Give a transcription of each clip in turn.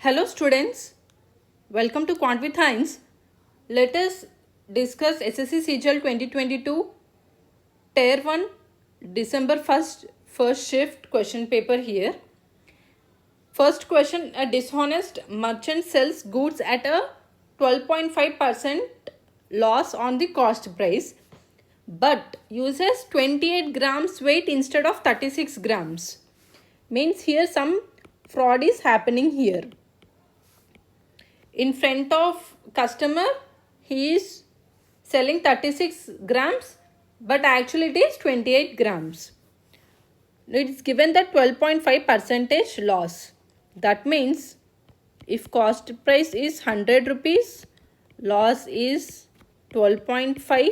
Hello students, welcome to QuantWithHains. Let us discuss SSC CGL 2022 Tier-1 December 1st first shift question paper here. First question, a dishonest merchant sells goods at a 12.5% loss on the cost price but uses 28 grams weight instead of 36 grams. Means here some fraud is happening here. In front of customer, he is selling 36 grams but actually it is 28 grams. It is given that 12.5% loss. That means if cost price is 100 rupees, loss is 12.5,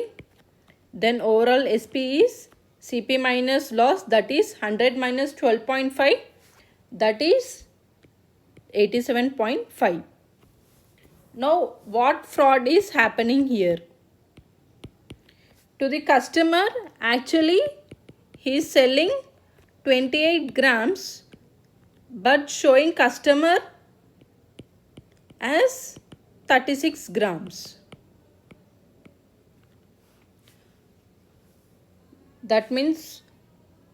then overall SP is CP minus loss, that is 100 minus 12.5, that is 87.5. Now what fraud is happening here? To the customer, actually he is selling 28 grams but showing customer as 36 grams. That means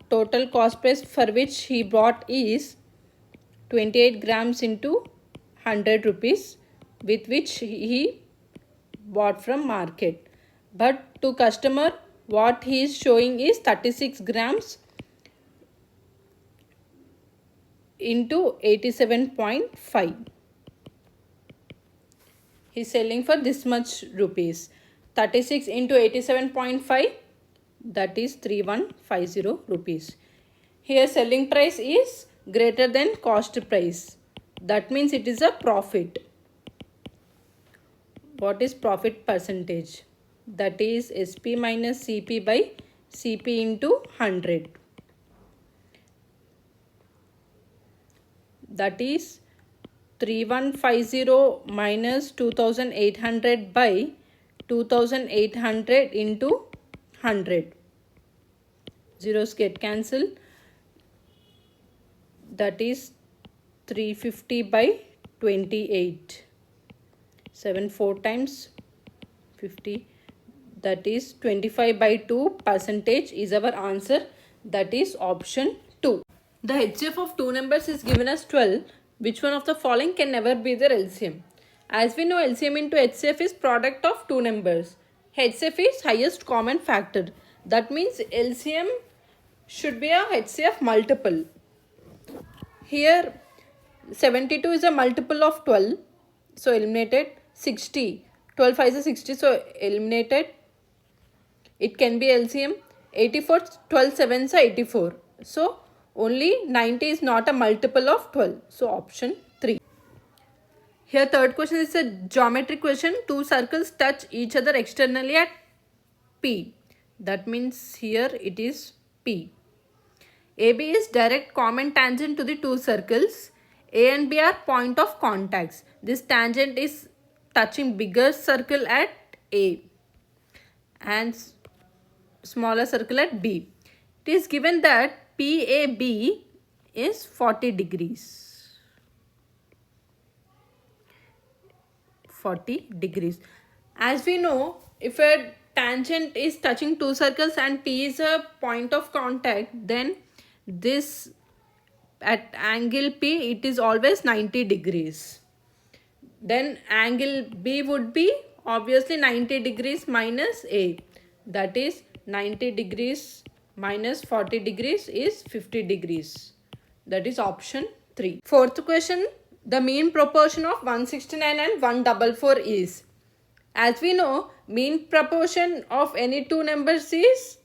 total cost price for which he bought is 28 grams into 100 rupees with which he bought from market. But to customer what he is showing is 36 grams into 87.5. He is selling for this much rupees. 36 into 87.5, that is 3150 rupees. Here selling price is greater than cost price. That means it is a profit. What is profit percentage? That is SP minus CP by CP into 100. That is 3150 minus 2800 by 2800 into 100. Zeros get cancelled. That is 350 by 28. 7 4 times 50, that is 25 by 2 percentage is our answer. That is option 2. The HCF of two numbers is given as 12. Which one of the following can never be their LCM? As we know, LCM into HCF is product of two numbers. HCF is highest common factor. That means LCM should be a HCF multiple. Here 72 is a multiple of 12, so eliminated. 60, 12 5 is 60, so eliminated. It can be LCM. 84, 12 7 is 84, so only 90 is not a multiple of 12, so option 3. Here third question is a geometry question. Two circles touch each other externally at P. That means here it is P. AB is direct common tangent to the two circles. A and B are point of contacts. This tangent is touching bigger circle at A and smaller circle at B. It is given that PAB is 40 degrees. 40 degrees. As we know, if a tangent is touching two circles and P is a point of contact, then this at angle P it is always 90 degrees. Then angle B would be obviously 90 degrees minus A. That is 90 degrees minus 40 degrees is 50 degrees. That is option 3. Fourth question, the mean proportion of 169 and 144 is. As we know, mean proportion of any two numbers is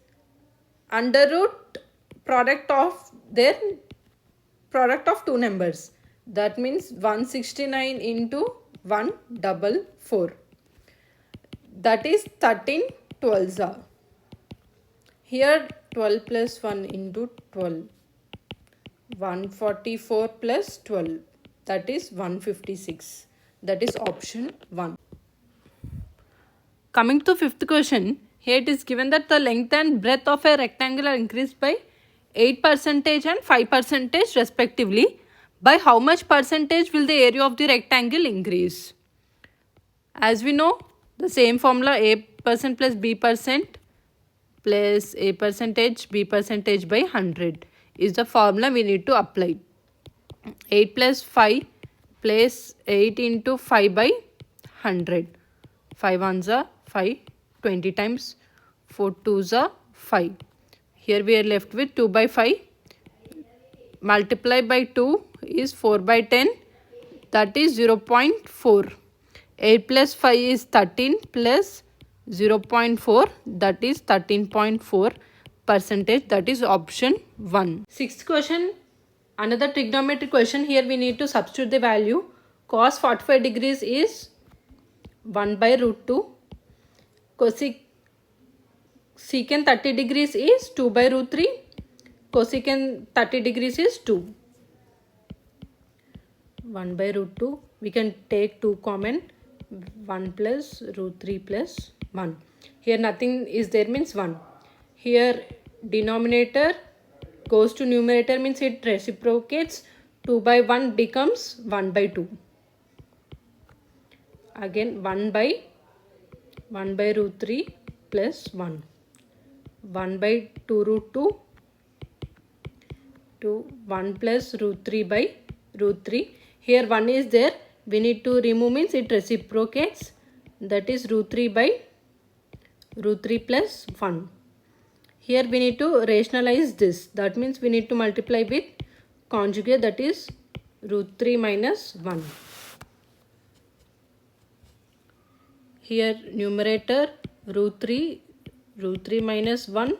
under root product of their product of two numbers. That means 169 into 144. That is 13 12s. Here 12 plus 1 into 12. 144 plus 12. That is 156. That is option 1. Coming to fifth question. Here it is given that the length and breadth of a rectangle are increased by 8% and 5% respectively. By how much percentage will the area of the rectangle increase? As we know, the same formula, A% plus B% plus A percentage B percentage by 100 is the formula we need to apply. 8 plus 5 plus 8 into 5 by 100. 5 ones are 5, 20 times 4 twos are 5. Here we are left with 2 by 5. Multiply by 2 is 4 by 10, that is 0.4. 8 plus 5 is 13 plus 0.4, that is 13.4 percentage, that is option 1. Sixth question, another trigonometry question. Here we need to substitute the value. Cos 45 degrees is 1 by root 2. Secant 30 degrees is 2 by root 3. Cosecant 30 degrees is 2. 1 by root 2. We can take 2 common. 1 plus root 3 plus 1. Here nothing is there means 1. Here denominator goes to numerator means it reciprocates. 2 by 1 becomes 1 by 2. Again 1 by root 3 plus 1. 1 by 2 root 2 to 1 plus root 3 by root 3. Here 1 is there. We need to remove means it reciprocates. That is root 3 by root 3 plus 1. Here we need to rationalize this. That means we need to multiply with conjugate, that is root 3 minus 1. Here numerator root 3 minus 1.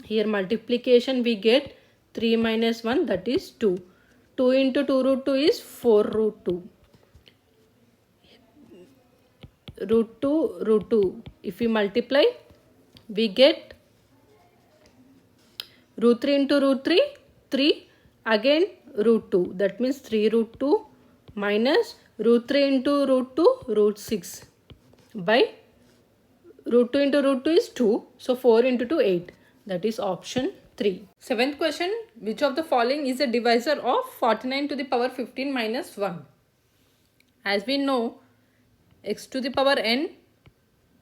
Here multiplication we get 3 minus 1, that is 2. 2 into 2 root 2 is 4 root 2. Root 2. If we multiply, we get root 3 into root 3, 3. Again root 2. That means 3 root 2 minus root 3 into root 2, root 6. By root 2 into root 2 is 2. So 4 into 2, 8. That is option 3. Seventh question, which of the following is a divisor of 49 to the power 15 minus 1? As we know, x to the power n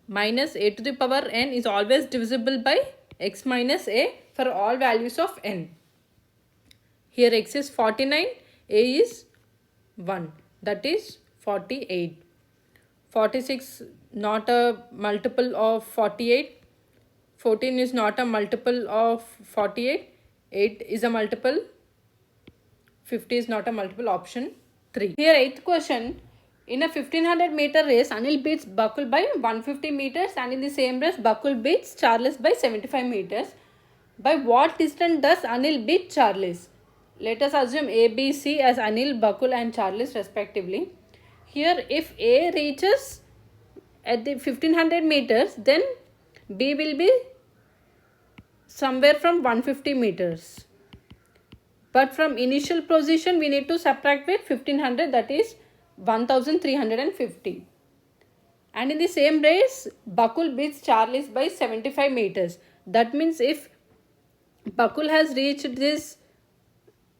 minus a to the power n is always divisible by x minus a for all values of n. Here x is 49, a is 1, that is 48. 46 not a multiple of 48. 14 is not a multiple of 48. 8 is a multiple. 50 is not a multiple, option 3. Here 8th question. In a 1500 meter race, Anil beats Bakul by 150 meters and in the same race, Bakul beats Charles by 75 meters. By what distance does Anil beat Charles? Let us assume A, B, C as Anil, Bakul and Charles respectively. Here if A reaches at the 1500 meters, then B will be somewhere from 150 meters. But from initial position, we need to subtract with 1500, that is 1350. And in the same race, Bakul beats Charles by 75 meters. That means if Bakul has reached this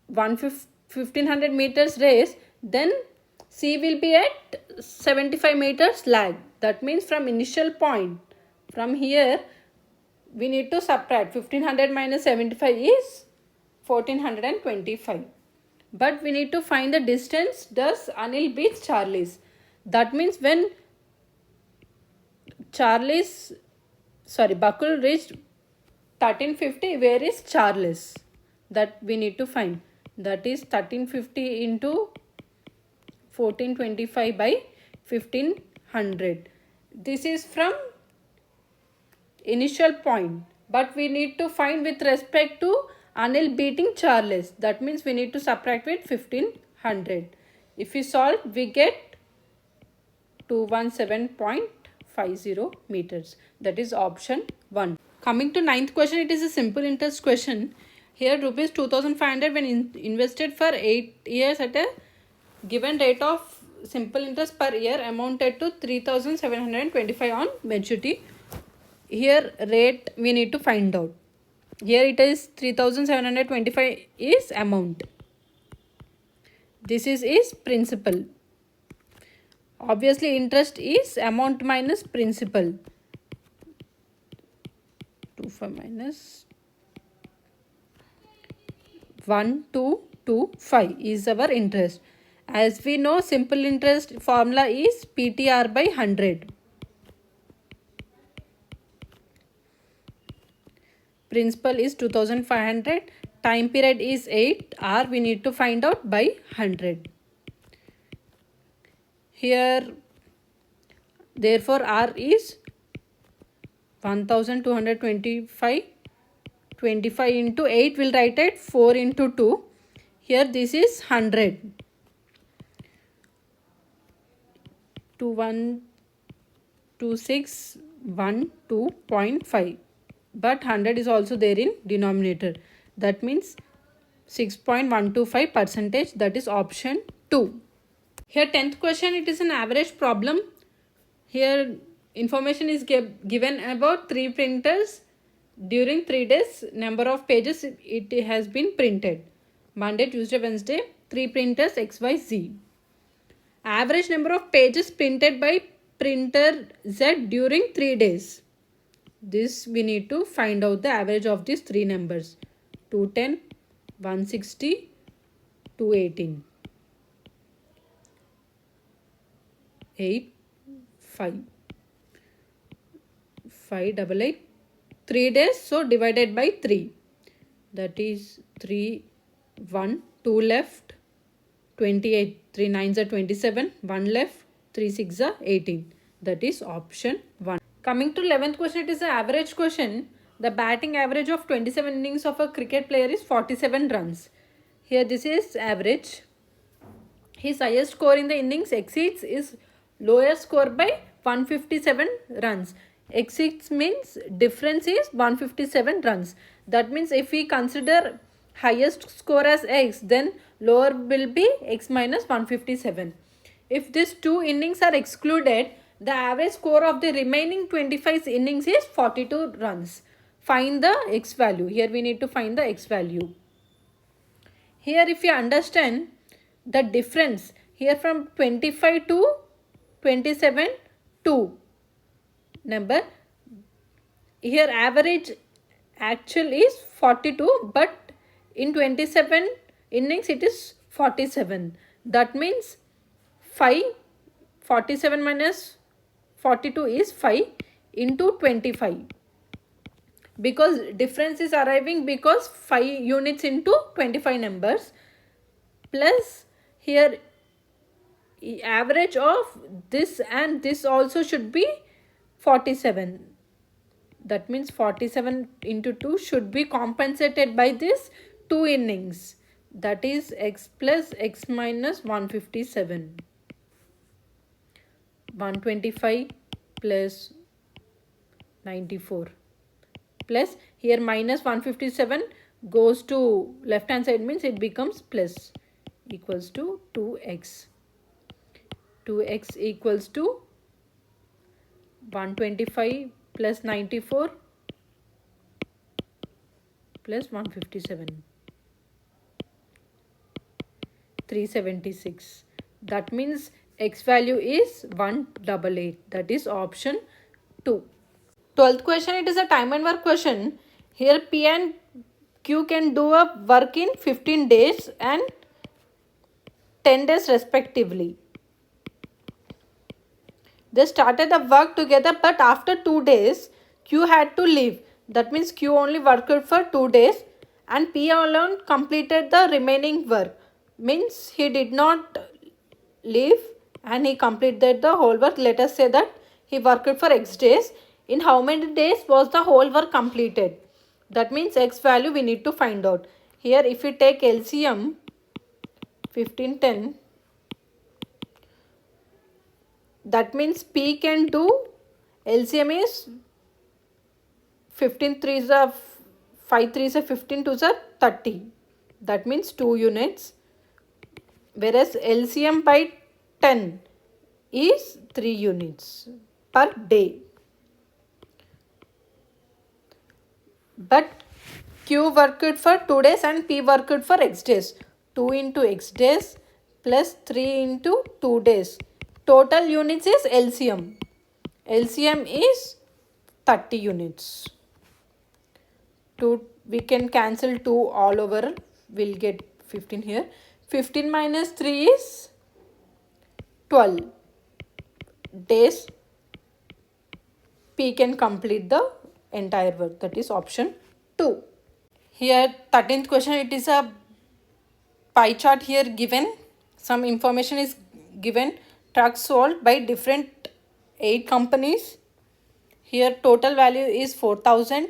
1500 meters race, then C will be at 75 meters lag. That means from initial point, from here, we need to subtract 1500 minus 75 is 1425. But we need to find the distance does Anil beats Charles. That means when Bakul reached 1350, where is Charles? That we need to find. That is 1350 into 1425 by 1500. This is from initial point, but we need to find with respect to Anil beating Charles. That means we need to subtract with 1500. If we solve, we get 217.50 meters. That is option 1. Coming to 9th question, it is a simple interest question. Here rupees 2500 when invested for 8 years at a given rate of simple interest per year amounted to 3725 on maturity. Here rate we need to find out. Here it is 3725 is amount. This is principal. Obviously interest is amount minus principal. 25 minus 1225 is our interest. As we know, simple interest formula is PTR by 100. Principal is 2500. Time period is 8. R we need to find out by 100. Here, therefore, R is 1225. 25 into 8 will write it 4 into 2. Here this is 100. 212612.5. But 100 is also there in denominator. That means 6.125%. That is option 2. Here 10th question, it is an average problem. Here information is given about 3 printers. During 3 days, number of pages it has been printed. Monday, Tuesday, Wednesday, 3 printers XYZ. Average number of pages printed by printer Z during 3 days. This we need to find out the average of these 3 numbers. 210, 160, 218. 8, 5. 588. 3 days, so divided by 3. That is 3, 1, 2 left, 28. 3 9s are 27, 1 left, 3 6s are 18. That is option 1. Coming to 11th question, it is an average question. The batting average of 27 innings of a cricket player is 47 runs. Here this is average. His highest score in the innings exceeds his lowest score by 157 runs. Exceeds means difference is 157 runs. That means if we consider highest score as x, then lower will be x minus 157. If these 2 innings are excluded, the average score of the remaining 25 innings is 42 runs. Find the x value. Here we need to find the x value. Here if you understand the difference, here from 25 to 27 2 number, here average actual is 42, but in 27 innings it is 47. That means 47 minus 42 is 5 into 25. Because difference is arriving because 5 units into 25 numbers, plus here average of this and this also should be 47. That means 47 into 2 should be compensated by this 2 innings. That is x plus x minus 157. 125 plus 94. Plus here minus 157 goes to left hand side, means it becomes plus, equals to 2x. 2x equals to 125 plus 94 plus 157. 376. That means x value is 188. That is option 2. 12th question, it is a time and work question. Here P and Q can do a work in 15 days and 10 days respectively. They started the work together, but after 2 days Q had to leave. That means Q only worked for 2 days and P alone completed the remaining work. Means he did not leave and he completed the whole work. Let us say that he worked for x days. In how many days was the whole work completed? That means x value we need to find out. Here if we take LCM 1510, that means P can do, LCM is 15 3s are 5 3s are 15 2s are 30. That means 2 units. Whereas LCM by 10 is 3 units per day. But Q worked for 2 days and P worked for x days. 2 into x days plus 3 into 2 days. Total units is LCM. LCM is 30 units. We can cancel 2 all over. We'll get 15 here. 15 minus 3 is 12 days. P can complete the entire work. That is option 2. Here 13th question, it is a pie chart here given. Some information is given. Trucks sold by different 8 companies. Here total value is 4,000.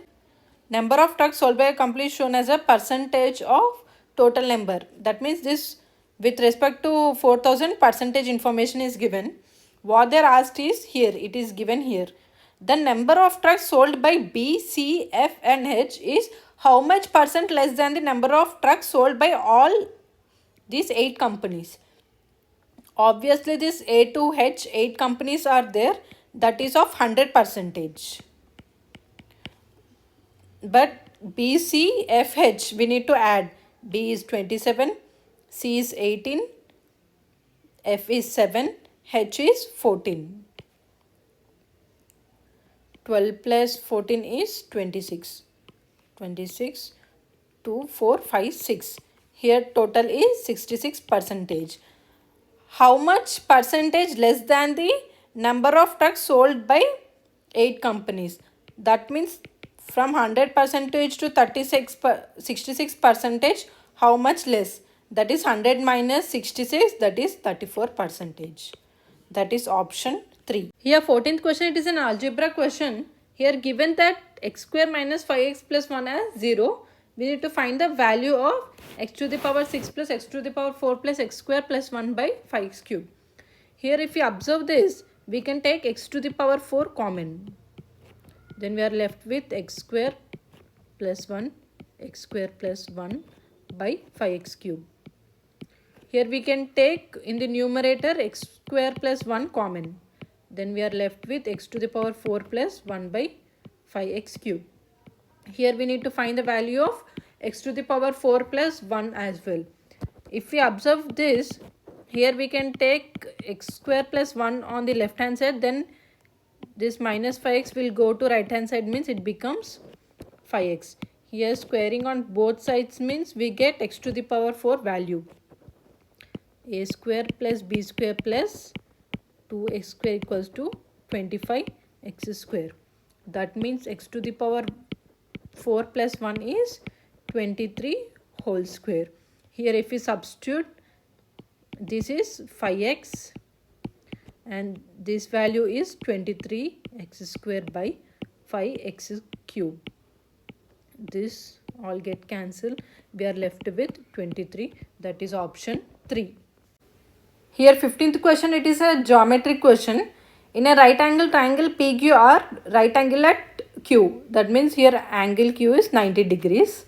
Number of trucks sold by a company is shown as a percentage of total number. That means this with respect to 4,000 percentage information is given. What they are asked is here, it is given here. The number of trucks sold by B, C, F and H is how much percent less than the number of trucks sold by all these 8 companies. Obviously this A to H 8 companies are there, that is of 100%. But B, C, F, H we need to add. B is 27, C is 18, F is 7, H is 14. 12 plus 14 is 26. 26, 2, 4, 5, 6. Here total is 66%. How much percentage less than the number of trucks sold by 8 companies? That means from 100% to 66%, how much less? That is 100 minus 66, that is 34%. That is option 3. Here 14th question, it is an algebra question. Here given that x square minus 5x plus 1 as 0, we need to find the value of x to the power 6 plus x to the power 4 plus x square plus 1 by 5x cube. Here if we observe this, we can take x to the power 4 common. Then we are left with x square plus 1, x square plus 1 by 5x cube. Here we can take in the numerator x square plus 1 common. Then we are left with x to the power 4 plus 1 by 5x cube. Here we need to find the value of x to the power 4 plus 1 as well. If we observe this, here we can take x square plus 1 on the left hand side, then this minus 5x will go to right hand side, means it becomes 5x. Here squaring on both sides means we get x to the power 4 value. A square plus b square plus 2x square equals to 25x square. That means x to the power 4 plus 1 is 23 whole square. Here if we substitute, this is 5x and this value is 23x square by 5x cube. This all get cancelled. We are left with 23. That is option 3. Here 15th question, it is a geometric question. In a right angle triangle PQ are right angle at Q. That means here angle Q is 90 degrees.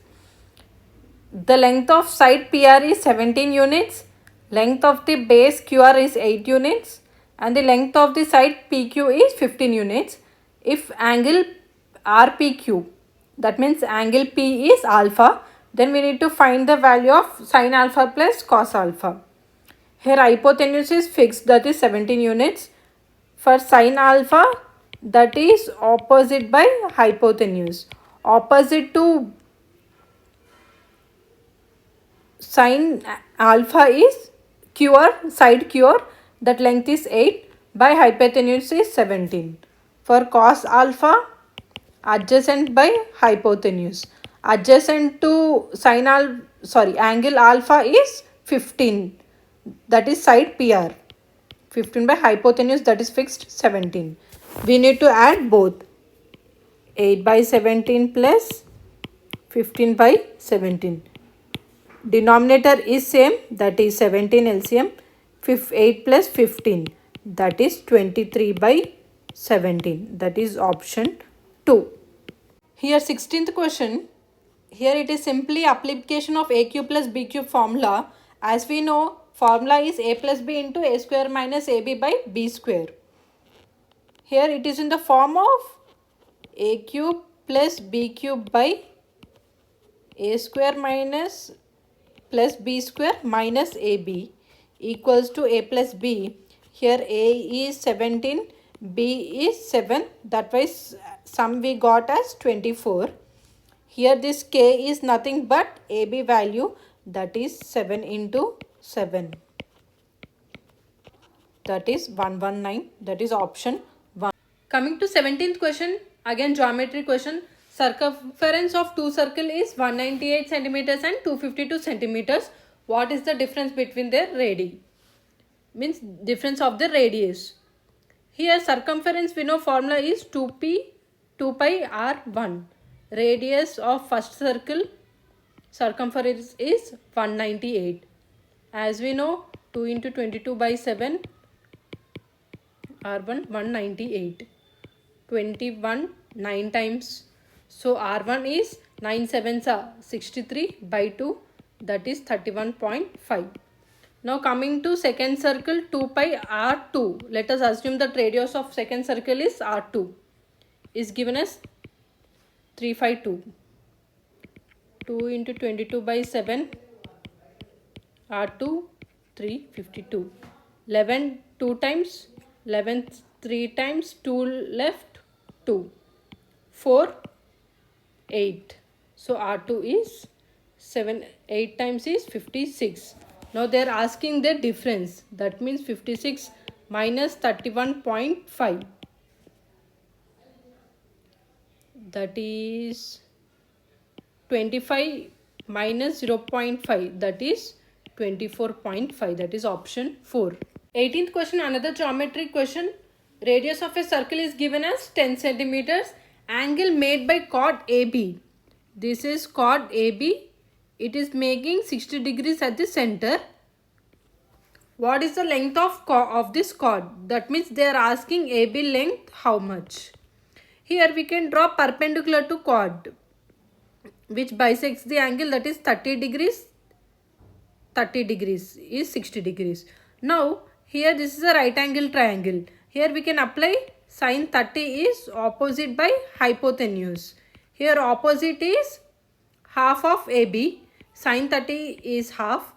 The length of side PR is 17 units. Length of the base QR is 8 units. And the length of the side PQ is 15 units. If angle RPQ, that means angle P is alpha, then we need to find the value of sin alpha plus cos alpha. Here hypotenuse is fixed, that is 17 units. For sin alpha, that is opposite by hypotenuse. Opposite to sin alpha is QR, side QR, that length is 8, by hypotenuse is 17. For cos alpha, adjacent by hypotenuse. Adjacent to angle alpha is 15. That is side PR. 15 by hypotenuse, that is fixed 17. We need to add both. 8 by 17 plus 15 by 17. Denominator is same, that is 17 LCM. 8 plus 15, that is 23 by 17. That is option 2. Here 16th question. Here it is simply application of AQ plus BQ formula. As we know, formula is a plus b into a square minus ab by b square. Here it is in the form of a cube plus b cube by a square minus plus b square minus ab. equals to a plus b. Here a is 17, b is 7. That was sum we got as 24. Here this k is nothing but ab value, that is 7 into 7. That is 119. That is option 1. Coming to 17th question, again geometry question. Circumference of two circle is 198 centimeters and 252 centimeters. What is the difference between their radii? Means difference of the radius. Here circumference we know formula is 2 pi r1. Radius of first circle circumference is 198. As we know, 2 into 22 by 7 r1 198. 21 9 times. So r1 is 9 sevens are 63 by 2, that is 31.5. Now coming to second circle 2 pi r2. Let us assume that radius of second circle is r2 is given as 352. 2 into 22 by 7 r2 352. 11 2 times, 11 3 times, 2 left 2, 4 8. So r2 is 7, 8 times is 56. Now they are asking the difference. That means 56 minus 31.5. That is 25 minus 0.5. That is 24.5. That is option 4. 18th question, another geometry question. Radius of a circle is given as 10 centimeters. Angle made by chord AB. This is chord AB. It is making 60 degrees at the center. What is the length of this chord? That means they are asking AB length how much. Here we can draw perpendicular to chord, which bisects the angle, that is 30 degrees. 30 degrees is 60 degrees. Now here this is a right angle triangle. Here we can apply sin 30 is opposite by hypotenuse. Here opposite is half of AB. Sin 30 is half.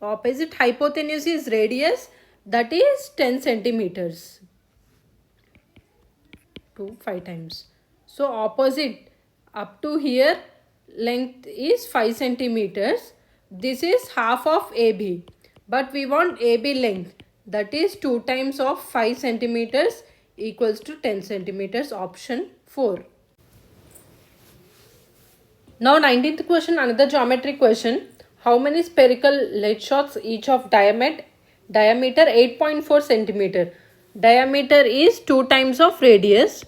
Opposite hypotenuse is radius, that is 10 centimeters. 2 5 times. So opposite up to here length is 5 centimeters. This is half of AB. But we want AB length, that is 2 times of 5 centimeters equals to 10 centimeters, option 4. Now 19th question, another geometry question. How many spherical lead shots each of diameter 8.4 centimeter? Diameter is 2 times of radius.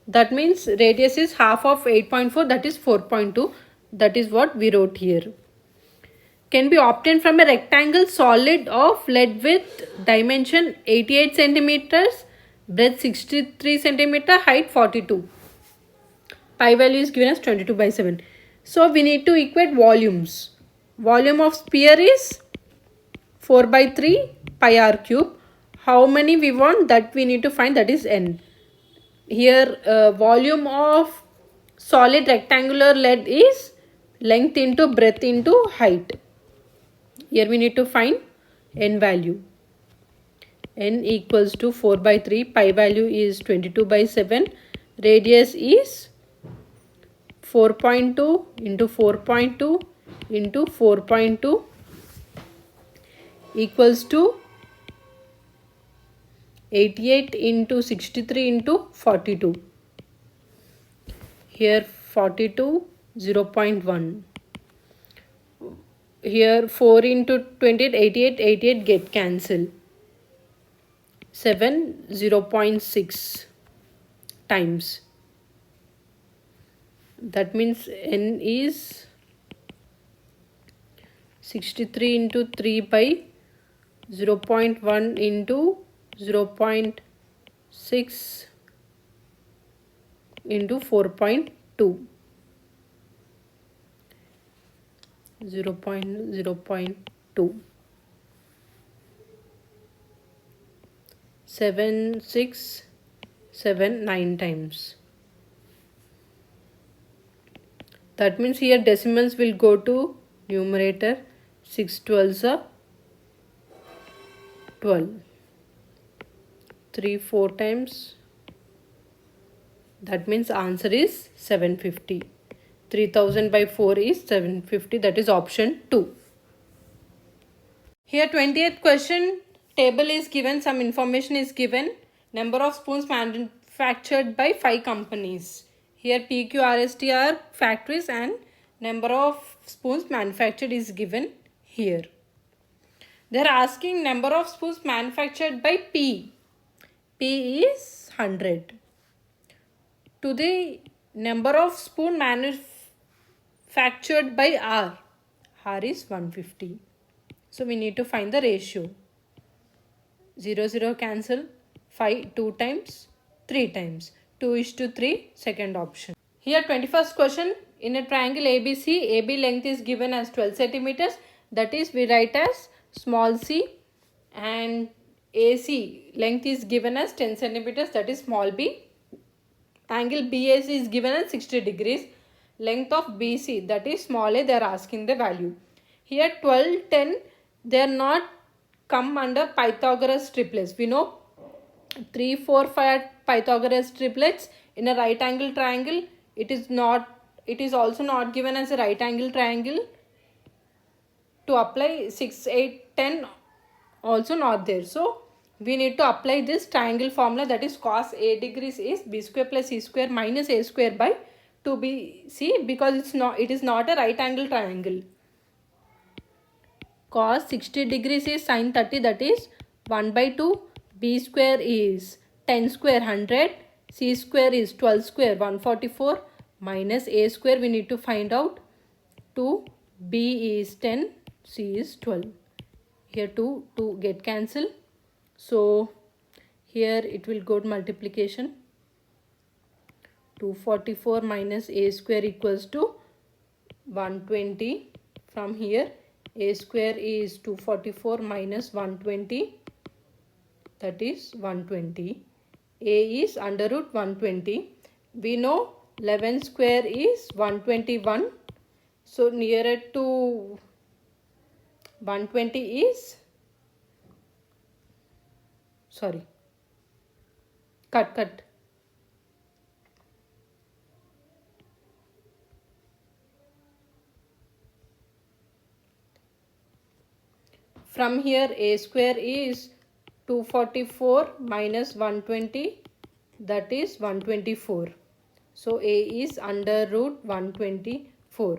That means radius is half of 8.4, that is 4.2. That is what we wrote here. Can be obtained from a rectangle solid of lead with dimension 88 centimeters, breadth 63 centimeter, height 42. Pi value is given as 22 by 7. So we need to equate volumes. Volume of sphere is 4 by 3 pi r cube. How many we want, that we need to find, that is n. Here volume of solid rectangular lead is length into breadth into height. Here we need to find n value. N equals to 4 by 3. Pi value is 22 by 7. Radius is 4.2 into 4.2 into 4.2 equals to 88 into 63 into 42. Here 42, 0.1. Here 4 into 28, 88, 88 get cancelled. 7, 0.6 times. That means n is 63 into 3 by 0.1 into 0.6 into 4.2. 0.2. 7, 6, 7, 9 times. That means here decimals will go to numerator. 6 12s are 12. 3 4 times, that means answer is 750. 3000 by 4 is 750, that is option 2. Here 20th question, table is given, some information is given. Number of spoons manufactured by 5 companies. Here PQRST are factories and number of spoons manufactured is given here. They are asking number of spoons manufactured by P. P is 100. To the number of spoon manufactured by R. R is 150. So we need to find the ratio. 0 0 cancel. 5 2 times, 3 times. 2:3, second option. Here 21st question. In a triangle ABC, AB length is given as 12 centimeters. That is, we write as small c, and AC length is given as 10 centimeters. That is small b. Angle BAC is given as 60 degrees. Length of BC, that is small a, they are asking the value. Here 12, 10, they are not come under Pythagoras triplets. We know 3, 4, 5 Pythagoras triplets in a right angle triangle. It is also not given as a right angle triangle. To apply 6, 8, 10 also not there. So we need to apply this triangle formula, that is cos A degrees is B square plus C square minus A square by 2BC, because it is not a right angle triangle. Cos 60 degrees is sin 30, that is 1 by 2. B square is 10 square 100. C square is 12 square 144 minus A square we need to find out. 2, B is 10, C is 12. Here 2 get cancelled. So here it will go to multiplication. 244 minus A square equals to 120. From here A square is 244 minus 120, that is 120. A is under root 120. We know 11 square is 121. So nearer to 120 is, sorry, cut. From here A square is 244 minus 120, that is 124. So A is under root 124.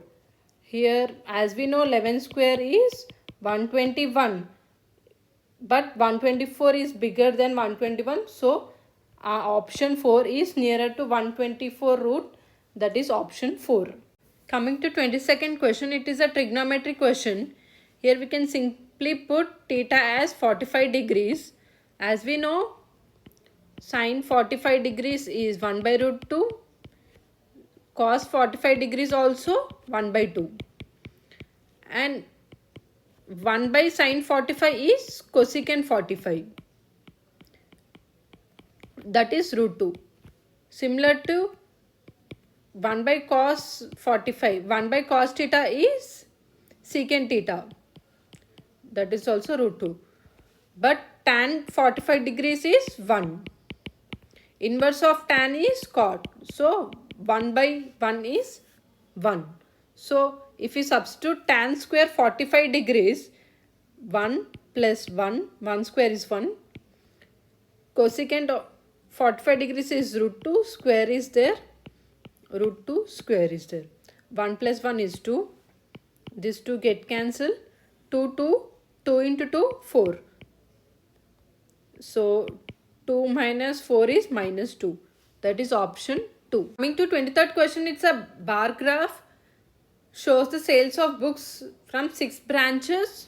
Here as we know 11 square is 121, but 124 is bigger than 121. So option 4 is nearer to 124 root, that is option 4. Coming to 22nd question, it is a trigonometry question. Here we can simply put theta as 45 degrees. As we know, sin 45 degrees is 1 by root 2. Cos 45 degrees also 1 by 2. And 1 by sin 45 is cosecant 45. That is root 2. Similar to 1 by cos 45. 1 by cos theta is secant theta. That is also root 2. But tan 45 degrees is 1. Inverse of tan is cot. So 1 by 1 is 1. So if we substitute tan square 45 degrees, 1 plus 1, 1 square is 1. Cosecant 45 degrees is root 2, square is there. Root 2 square is there. 1 plus 1 is 2. This 2 get cancelled. 2 into 2, 4. So 2 minus 4 is minus 2. That is option 2. Coming to 23rd question, it's a bar graph. Shows the sales of books from 6 branches.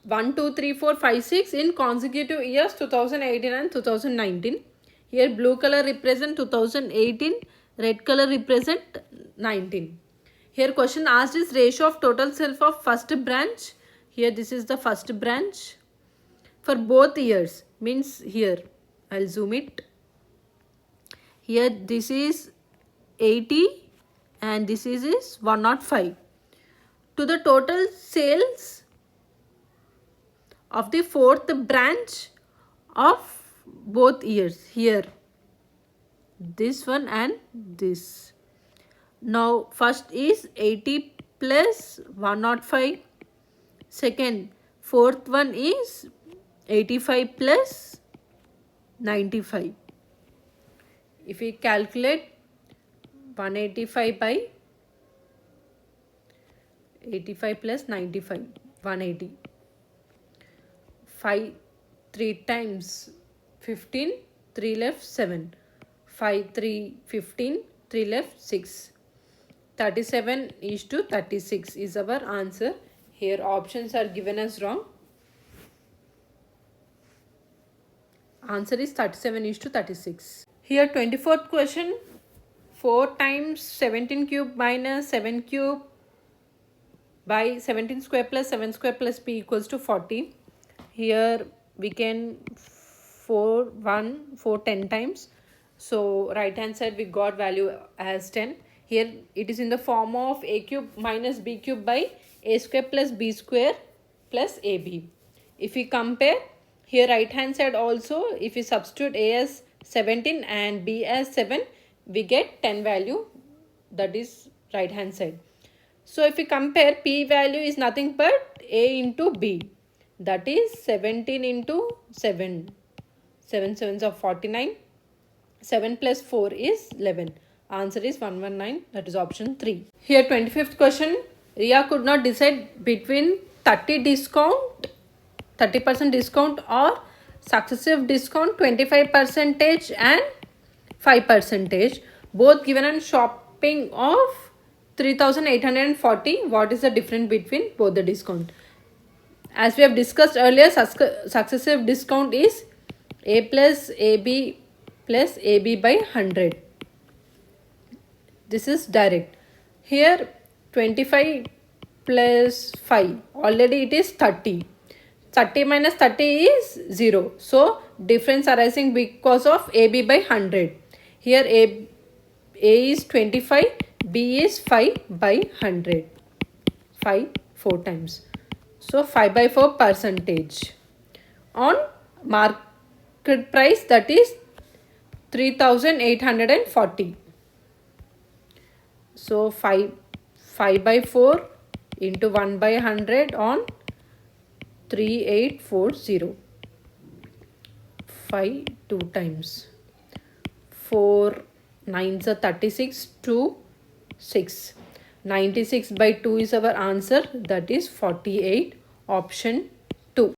1, 2, 3, 4, 5, 6 in consecutive years 2018 and 2019. Here blue color represent 2018, red color represent 19. Here question asked is ratio of total sales of first branch. Here this is the first branch. For both years, means here I'll zoom it. Here this is 80 and this is 105. To the total sales of the fourth branch of both years. Here, this one and this. Now, first is 80 plus 105. Second, fourth one is 85 plus 95. If we calculate 185 by 85 plus 95, 180. 5, 3 times 15, 3 left 7. 5, 3, 15, 3 left 6. 37 is to 36 is our answer. Here options are given as wrong. Answer is 37 is to 36. Here 24th question. 4 times 17 cube minus 7 cube by 17 square plus 7 square plus p equals to 40. Here we can 4 10 times. So right hand side we got value as 10. Here it is in the form of a cube minus b cube by a square plus b square plus ab. If we compare, here right hand side also, if we substitute a as 17 and b as 7, we get 10 value, that is right hand side. So if we compare, p value is nothing but a into b, that is 17 into 7. 7 sevens are 49. 7 plus 4 is 11. Answer is 119, that is option 3. Here 25th question. Ria could not decide between 30% discount or successive discount 25% and 5%. Both given on shopping of 3,840. What is the difference between both the discount? As we have discussed earlier, successive discount is a plus ab plus ab by 100. This is direct. Here 25 plus 5, already it is 30. 30 minus 30 is 0. So difference arising because of ab by 100. Here a is 25, b is 5 by 100. 5 4 times. So 5 by 4 percentage on market price, that is 3,840. So 5 by 4 into 1 by 100 on 3840. 5 2 times. 4 9s are 36, 2 6. 96 by 2 is our answer, that is 48, option